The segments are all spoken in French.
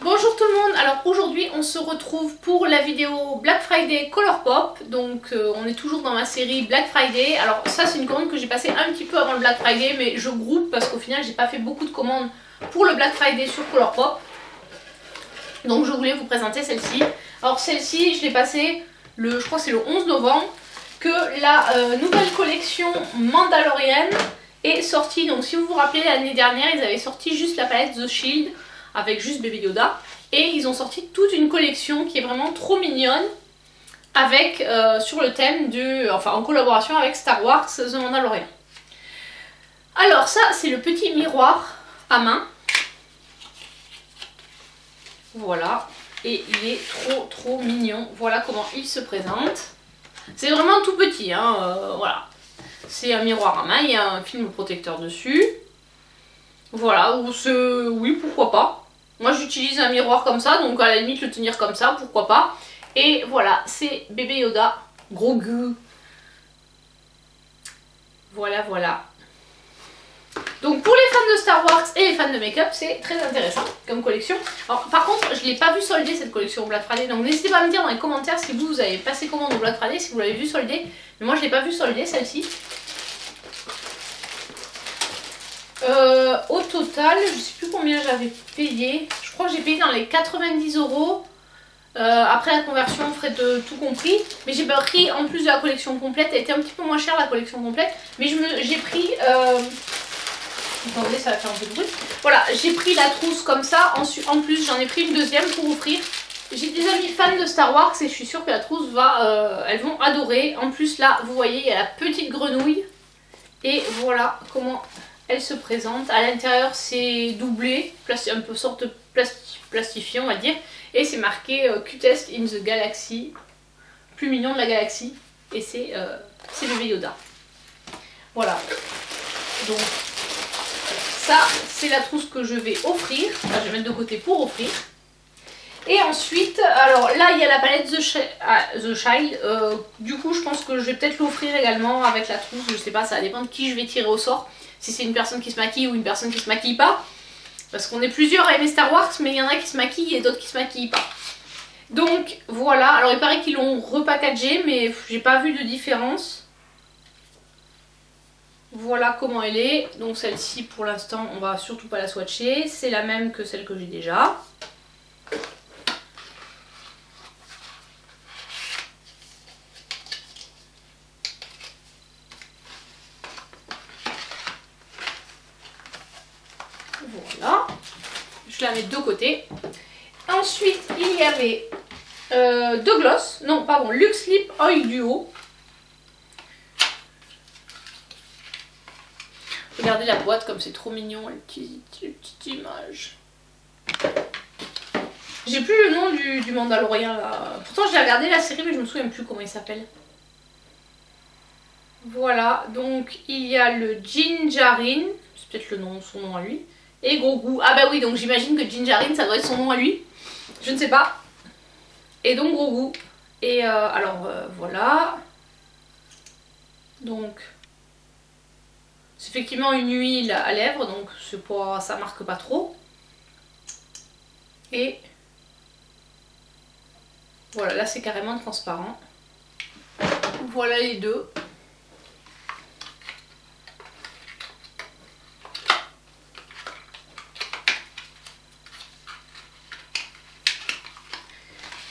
Bonjour tout le monde, alors aujourd'hui on se retrouve pour la vidéo Black Friday Colourpop. Donc on est toujours dans ma série Black Friday. Alors ça c'est une commande que j'ai passée un petit peu avant le Black Friday, mais je groupe parce qu'au final j'ai pas fait beaucoup de commandes pour le Black Friday sur Colourpop. Donc je voulais vous présenter celle-ci. Alors celle-ci je l'ai passée je crois que c'est le 11 novembre que la nouvelle collection Mandalorian est sortie. Donc si vous vous rappelez, l'année dernière ils avaient sorti juste la palette The Shield avec juste bébé Yoda, et ils ont sorti toute une collection qui est vraiment trop mignonne avec sur le thème en collaboration avec Star Wars The Mandalorian. Alors ça c'est le petit miroir à main, voilà, et il est trop mignon. Voilà comment il se présente. C'est vraiment tout petit hein, voilà, c'est un miroir à main, il y a un film protecteur dessus. Voilà, oui, pourquoi pas. Moi j'utilise un miroir comme ça, donc à la limite le tenir comme ça, pourquoi pas. Et voilà, c'est bébé Yoda, gros gueux. Voilà. Donc pour les fans de Star Wars et les fans de make-up, c'est très intéressant comme collection. Alors par contre, je l'ai pas vu solder cette collection au Black Friday, donc n'hésitez pas à me dire dans les commentaires si vous avez passé commande au Black Friday, si vous l'avez vu solder. Mais moi je l'ai pas vu solder celle-ci. Au total, je sais plus combien j'avais payé. Je crois que j'ai payé dans les 90 €. Après la conversion, frais de tout compris. Mais j'ai pris en plus de la collection complète. Elle était un petit peu moins chère la collection complète. Mais j'ai pris... Attendez, ça va faire un peu de bruit. Voilà, j'ai pris la trousse comme ça. En plus, j'en ai pris une deuxième pour offrir. J'ai des amis fans de Star Wars et je suis sûre que la trousse elles vont adorer. En plus, là, vous voyez, il y a la petite grenouille. Et voilà comment... elle se présente. À l'intérieur c'est doublé, un peu sorte de plastifié on va dire. Et c'est marqué Cutest in the Galaxy, plus mignon de la galaxie. Et c'est bébé Yoda. Voilà. Donc ça c'est la trousse que je vais offrir. Enfin, je vais mettre de côté pour offrir. Et ensuite, alors là il y a la palette The Child. Du coup je pense que je vais peut-être l'offrir également avec la trousse. Je sais pas, ça va dépendre de qui je vais tirer au sort. Si c'est une personne qui se maquille ou une personne qui se maquille pas. Parce qu'on est plusieurs à aimer Star Wars, mais il y en a qui se maquillent et d'autres qui se maquillent pas. Donc voilà, alors il paraît qu'ils l'ont repackagé, mais j'ai pas vu de différence. Voilà comment elle est. Donc celle-ci pour l'instant on va surtout pas la swatcher. C'est la même que celle que j'ai déjà. Voilà, je la mets de côté. Ensuite, il y avait deux glosses. Non, pardon, Luxe Lip Oil Duo. Regardez la boîte comme c'est trop mignon, les petites images. J'ai plus le nom du Mandalorian là. Pourtant, j'ai regardé la série, mais je me souviens plus comment il s'appelle. Voilà, donc il y a le Gingerine, c'est peut-être son nom à lui. Et Grogu. Ah bah oui, donc j'imagine que Gingerine ça doit être son nom à lui. Je ne sais pas. Et donc Grogu. Et voilà. Donc c'est effectivement une huile à lèvres, donc ça marque pas trop. Et voilà, là c'est carrément transparent. Voilà les deux.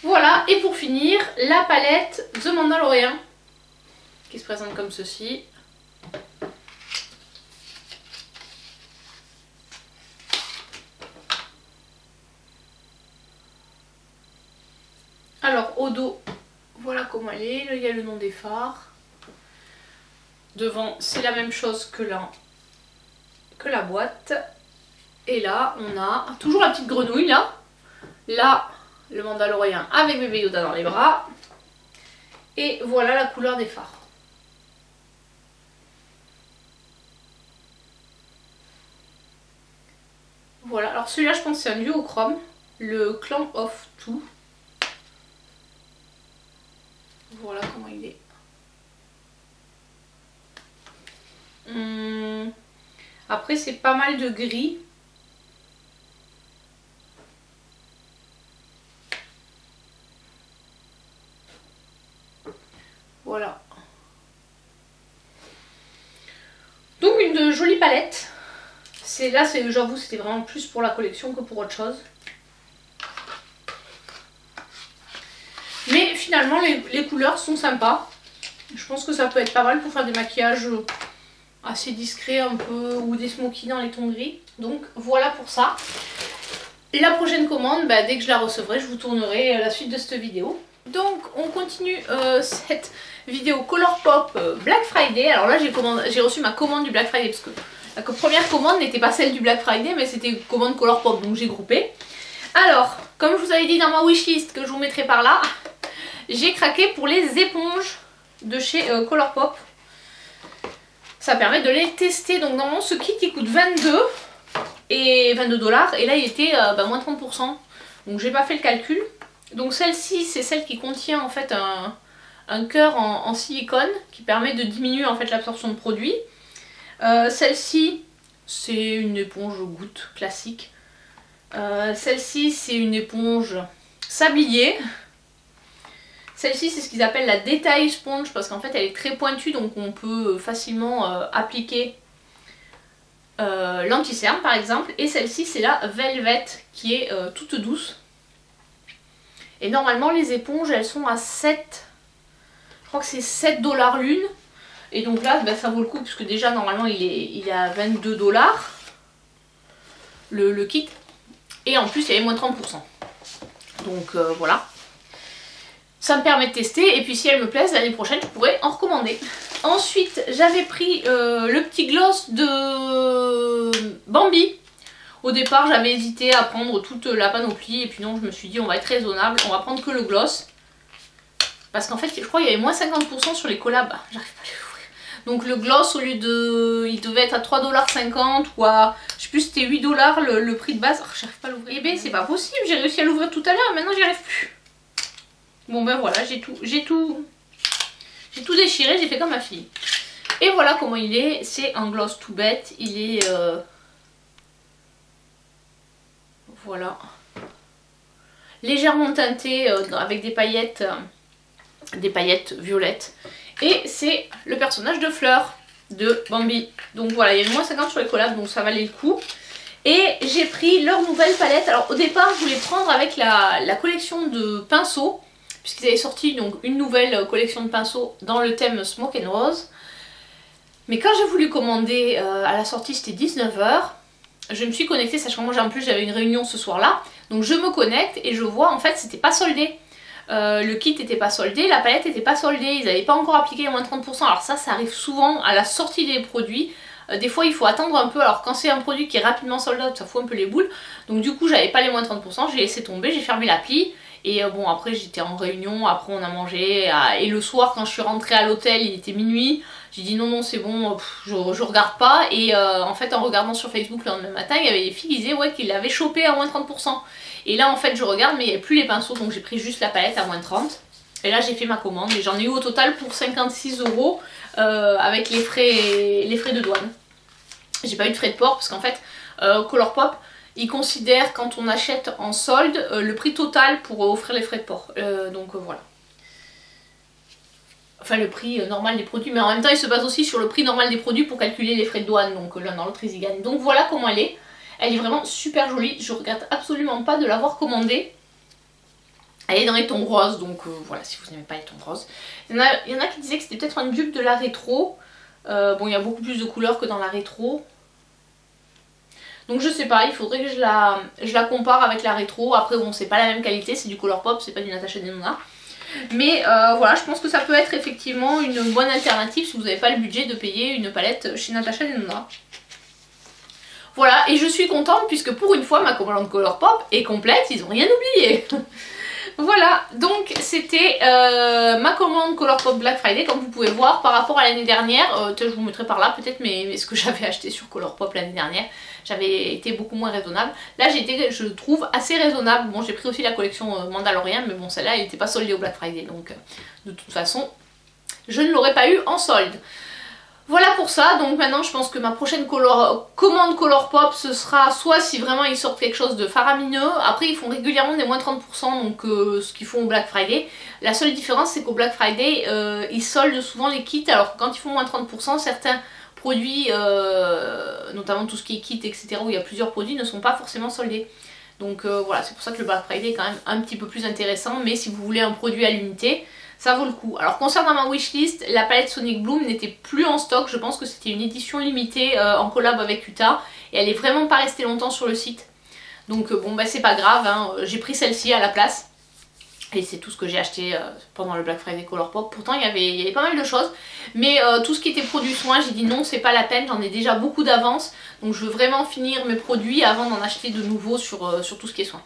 Voilà, et pour finir, la palette The Mandalorian qui se présente comme ceci. Alors au dos, voilà comment elle est. Là, il y a le nom des phares. Devant, c'est la même chose que la boîte. Et là, on a toujours la petite grenouille là. Là, le Mandalorian avec bébé Yoda dans les bras. Et voilà la couleur des phares. Voilà, alors celui-là je pense que c'est un duochrome, le Clan of Two. Voilà comment il est. Après c'est pas mal de gris. de jolies palettes. Là, j'avoue, c'était vraiment plus pour la collection que pour autre chose. Mais finalement, les couleurs sont sympas. Je pense que ça peut être pas mal pour faire des maquillages assez discrets un peu, ou des smokies dans les tons gris. Donc voilà pour ça. La prochaine commande, bah, dès que je la recevrai, je vous tournerai la suite de cette vidéo. Donc on continue cette vidéo Colourpop Black Friday. Alors là j'ai reçu ma commande du Black Friday parce que la première commande n'était pas celle du Black Friday mais c'était une commande Colourpop, donc j'ai groupé. Alors comme je vous avais dit dans ma wishlist que je vous mettrai par là, j'ai craqué pour les éponges de chez Colourpop. Ça permet de les tester. Donc normalement ce kit il coûte 22 et 22 $ et là il était moins 30%. Donc j'ai pas fait le calcul. Donc celle-ci c'est celle qui contient en fait un cœur en silicone qui permet de diminuer en fait l'absorption de produit. Celle-ci c'est une éponge goutte classique. Celle-ci c'est une éponge sablier. Celle-ci c'est ce qu'ils appellent la Detail Sponge parce qu'en fait elle est très pointue donc on peut facilement appliquer l'anti-cerne par exemple. Et celle-ci c'est la Velvet qui est toute douce. Et normalement les éponges elles sont à 7, je crois que c'est 7 $ l'une. Et donc là bah, ça vaut le coup puisque déjà normalement il est à 22 $ le kit. Et en plus il y avait moins 30%. Donc voilà. Ça me permet de tester et puis si elles me plaisent l'année prochaine je pourrais en recommander. Ensuite j'avais pris le petit gloss de Bambi. Au départ j'avais hésité à prendre toute la panoplie et puis non je me suis dit on va être raisonnable, on va prendre que le gloss. Parce qu'en fait je crois qu'il y avait moins 50% sur les collabs, j'arrive pas à les ouvrir. Donc le gloss au lieu de... il devait être à 3,50 $ ou à... je sais plus c'était 8 $ le prix de base. Oh, j'arrive pas à l'ouvrir. Eh ben c'est pas possible, j'ai réussi à l'ouvrir tout à l'heure, maintenant j'y arrive plus. Bon ben voilà, j'ai tout déchiré, j'ai fait comme ma fille. Et voilà comment il est, c'est un gloss tout bête, il est... voilà. Légèrement teinté avec des paillettes violettes. Et c'est le personnage de Fleur de Bambi. Donc voilà, il y a moins 50 sur les collabs, donc ça valait le coup. Et j'ai pris leur nouvelle palette. Alors au départ, je voulais prendre avec la collection de pinceaux, puisqu'ils avaient sorti donc une nouvelle collection de pinceaux dans le thème Smoke and Rose. Mais quand j'ai voulu commander à la sortie, c'était 19 h. Je me suis connectée, sachant que moi en plus j'avais une réunion ce soir là. Donc je me connecte et je vois en fait c'était pas soldé. Le kit était pas soldé, la palette était pas soldée, ils n'avaient pas encore appliqué les moins 30%. Alors ça arrive souvent à la sortie des produits. Des fois il faut attendre un peu, alors quand c'est un produit qui est rapidement sold out ça fout un peu les boules. Donc du coup j'avais pas les moins 30%, j'ai laissé tomber, j'ai fermé l'appli. Et bon après j'étais en réunion, après on a mangé, et le soir quand je suis rentrée à l'hôtel il était minuit. J'ai dit non c'est bon, je regarde pas. Et en fait en regardant sur Facebook le lendemain matin il y avait des filles qui disaient ouais qu'ils l'avaient chopé à moins 30%. Et là en fait je regarde mais il n'y avait plus les pinceaux donc j'ai pris juste la palette à moins 30. Et là j'ai fait ma commande et j'en ai eu au total pour 56 € avec les frais de douane. J'ai pas eu de frais de port parce qu'en fait Colourpop ils considèrent quand on achète en solde le prix total pour offrir les frais de port. Donc voilà. Enfin le prix normal des produits, mais en même temps il se base aussi sur le prix normal des produits pour calculer les frais de douane, donc l'un dans l'autre ils y gagnent. Donc voilà comment elle est. Elle est vraiment super jolie, je regrette absolument pas de l'avoir commandée. Elle est dans les tons roses, donc voilà si vous n'aimez pas les tons roses. Il y en a qui disaient que c'était peut-être une dupe de la rétro. Bon il y a beaucoup plus de couleurs que dans la rétro. Donc je sais pas, il faudrait que je la compare avec la rétro. Après bon c'est pas la même qualité, c'est du Colourpop, c'est pas du Natasha Denona. Mais voilà, je pense que ça peut être effectivement une bonne alternative si vous n'avez pas le budget de payer une palette chez Natasha Denona. Voilà, et je suis contente puisque pour une fois ma commande Colourpop est complète, ils n'ont rien oublié. Voilà, donc c'était ma commande Colourpop Black Friday, comme vous pouvez voir par rapport à l'année dernière. Je vous mettrai par là peut-être mais ce que j'avais acheté sur Colourpop l'année dernière. J'avais été beaucoup moins raisonnable. Là j'ai été, je trouve, assez raisonnable. Bon j'ai pris aussi la collection Mandalorian, mais bon celle-là elle n'était pas soldée au Black Friday. Donc de toute façon, je ne l'aurais pas eu en solde. Voilà pour ça, donc maintenant je pense que ma prochaine commande Colourpop ce sera soit si vraiment ils sortent quelque chose de faramineux. Après ils font régulièrement des moins 30% donc ce qu'ils font au Black Friday. La seule différence c'est qu'au Black Friday ils soldent souvent les kits alors que quand ils font moins 30% certains produits, notamment tout ce qui est kit, etc., où il y a plusieurs produits, ne sont pas forcément soldés. Donc voilà, c'est pour ça que le Black Friday est quand même un petit peu plus intéressant, mais si vous voulez un produit à l'unité, ça vaut le coup. Alors concernant ma wishlist, la palette Sonic Bloom n'était plus en stock, je pense que c'était une édition limitée en collab avec Utah, et elle est vraiment pas restée longtemps sur le site. Donc bon bah c'est pas grave, hein. J'ai pris celle-ci à la place. Et c'est tout ce que j'ai acheté pendant le Black Friday Colourpop. Pourtant il y avait pas mal de choses. Mais tout ce qui était produits soins, j'ai dit non, c'est pas la peine, j'en ai déjà beaucoup d'avance. Donc je veux vraiment finir mes produits avant d'en acheter de nouveaux sur tout ce qui est soins.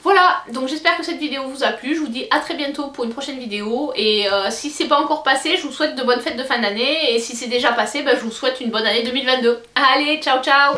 Voilà, donc j'espère que cette vidéo vous a plu. Je vous dis à très bientôt pour une prochaine vidéo. Et si c'est pas encore passé, je vous souhaite de bonnes fêtes de fin d'année. Et si c'est déjà passé, bah, je vous souhaite une bonne année 2022. Allez, ciao ciao!